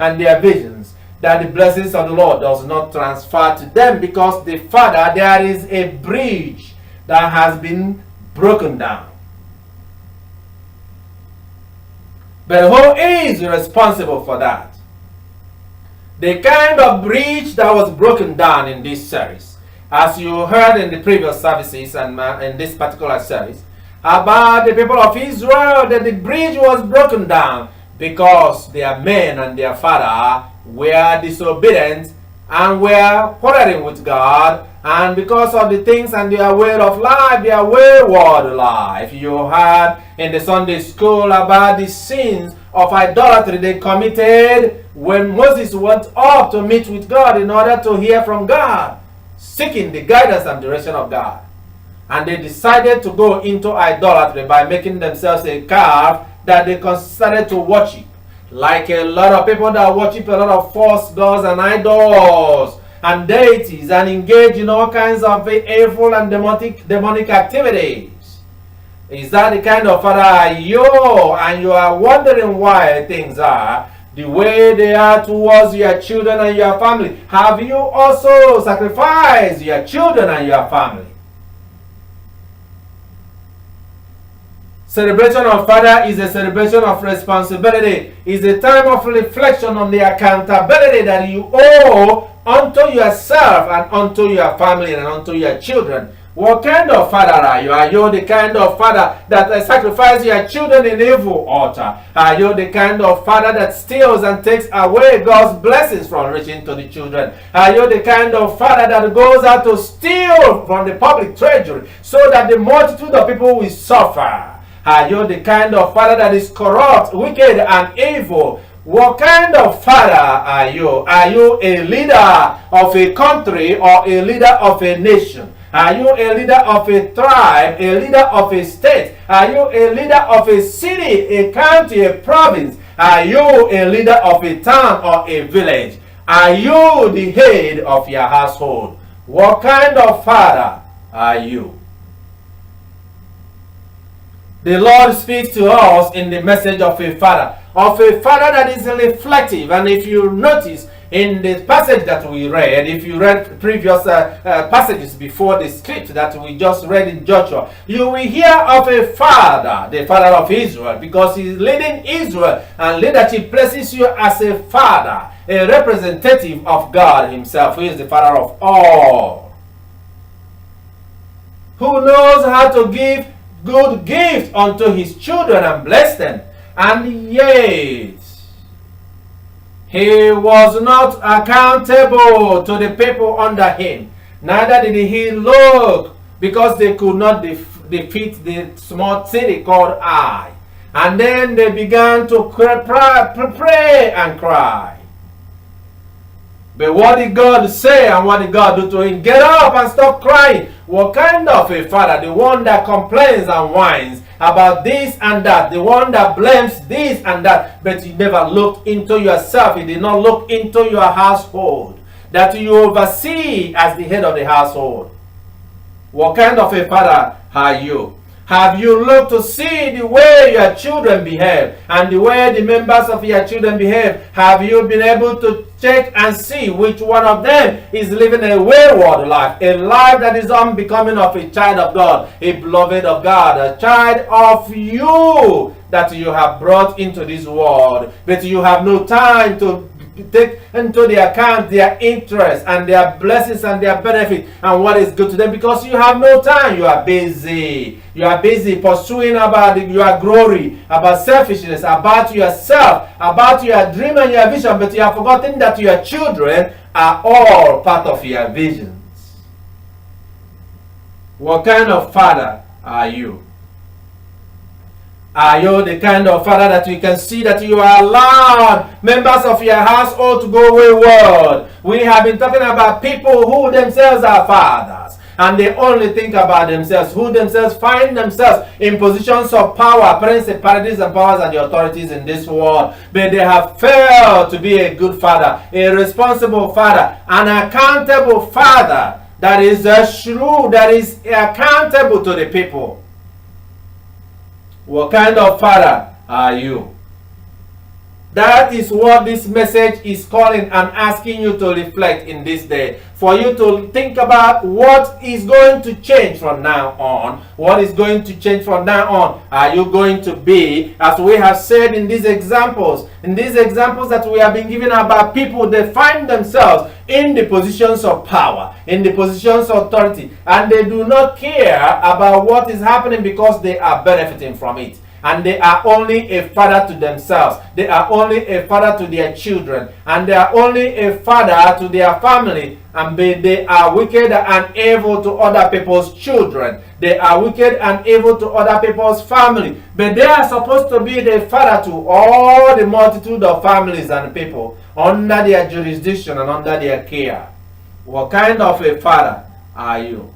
and their visions, that the blessings of the Lord does not transfer to them, because the Father, there is a bridge that has been broken down. But who is responsible for that? The kind of bridge that was broken down in this series, as you heard in the previous services and in this particular series, about the people of Israel, that the bridge was broken down because their men and their father were disobedient and were quarreling with God, and because of the things and their way of life, their wayward life. You heard in the Sunday school about the sins of idolatry they committed when Moses went up to meet with God in order to hear from God, seeking the guidance and direction of God. And they decided to go into idolatry by making themselves a calf that they started to worship. Like a lot of people that worship a lot of false gods and idols and deities and engage in all kinds of evil and demonic activities. Is that the kind of father you are? And you are wondering why things are the way they are towards your children and your family. Have you also sacrificed your children and your family? Celebration of Father is a celebration of responsibility. It's a time of reflection on the accountability that you owe unto yourself and unto your family and unto your children. What kind of father are you? Are you the kind of father that sacrifices your children in evil altar? Are you the kind of father that steals and takes away God's blessings from reaching to the children? Are you the kind of father that goes out to steal from the public treasury so that the multitude of people will suffer? Are you the kind of father that is corrupt, wicked, and evil? What kind of father are you? Are you a leader of a country or a leader of a nation? Are you a leader of a tribe, a leader of a state? Are you a leader of a city, a county, a province? Are you a leader of a town or a village? Are you the head of your household? What kind of father are you? The Lord speaks to us in the message of a father that is reflective. And if you notice in the passage that we read, if you read previous passages before the script that we just read in Joshua, you will hear of a father, the father of Israel, because he is leading Israel, and leadership places you as a father, a representative of God himself, who is the father of all, who knows how to give good gifts unto his children and bless them. And yet he was not accountable to the people under him, neither did he look, because they could not defeat the small city called Ai. And then they began to pray and cry. But what did God say and what did God do to him? Get up and stop crying. What kind of a father? The one that complains and whines about this and that. The one that blames this and that. But you never looked into yourself. You did not look into your household that you oversee as the head of the household. What kind of a father are you? Have you looked to see the way your children behave and the way the members of your children behave? Have you been able to check and see which one of them is living a wayward life, a life that is unbecoming of a child of God, a beloved of God, a child of you that you have brought into this world, but you have no time to take into the account their interests and their blessings and their benefit and what is good to them, because you have no time. You are busy. You are busy pursuing about your glory, about selfishness, about yourself, about your dream and your vision, but you have forgotten that your children are all part of your visions. What kind of father are you? Are you the kind of father that you can see that you are allowed members of your household to go wayward? We have been talking about people who themselves are fathers, and they only think about themselves, who themselves find themselves in positions of power, principalities and powers and the authorities in this world. But they have failed to be a good father, a responsible father, an accountable father that is shrewd, that is accountable to the people. What kind of father are you? That is what this message is calling and asking you to reflect in this day. For you to think about what is going to change from now on. What is going to change from now on? Are you going to be, as we have said in these examples that we have been given about people, they find themselves in the positions of power, in the positions of authority, and they do not care about what is happening because they are benefiting from it. And they are only a father to themselves. They are only a father to their children. And they are only a father to their family. And they are wicked and evil to other people's children. They are wicked and evil to other people's family. But they are supposed to be the father to all the multitude of families and people under their jurisdiction and under their care. What kind of a father are you?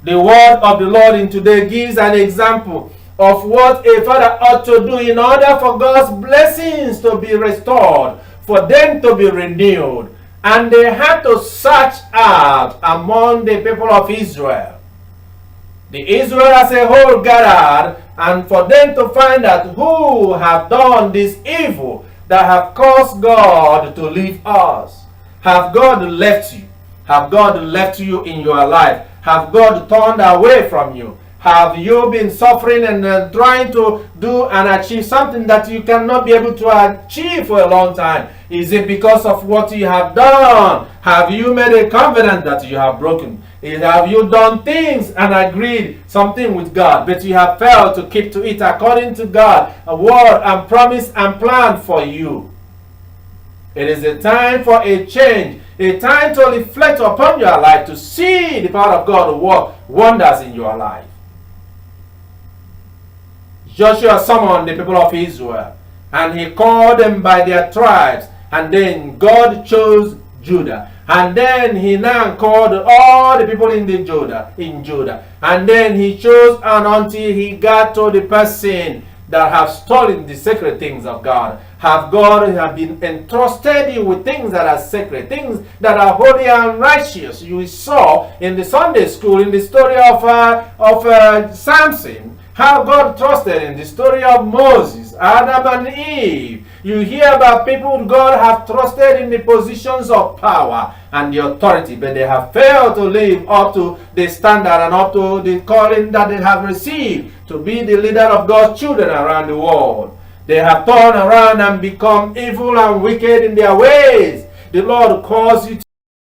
The word of the Lord in today gives an example of what a father ought to do in order for God's blessings to be restored, for them to be renewed. And they had to search out among the people of Israel. The Israel as a whole gathered, and for them to find out who have done this evil that have caused God to leave us. Have God left you? Have God left you in your life? Have God turned away from you? Have you been suffering and trying to do and achieve something that you cannot be able to achieve for a long time? Is it because of what you have done? Have you made a covenant that you have broken? Have you done things and agreed something with God, but you have failed to keep to it according to God, a word and promise and plan for you? It is a time for a change. A time to reflect upon your life, to see the power of God work wonders in your life. Joshua summoned the people of Israel, and he called them by their tribes, and then God chose Judah. And then he now called all the people in Judah. And then he chose, and until he got to the person that have stolen the sacred things of God. Have been entrusted you with things that are sacred, things that are holy and righteous. You saw in the Sunday school, in the story of Samson, how God trusted in the story of Moses, Adam and Eve. You hear about people God have trusted in the positions of power and the authority, but they have failed to live up to the standard and up to the calling that they have received to be the leader of God's children around the world. They have turned around and become evil and wicked in their ways. The Lord calls you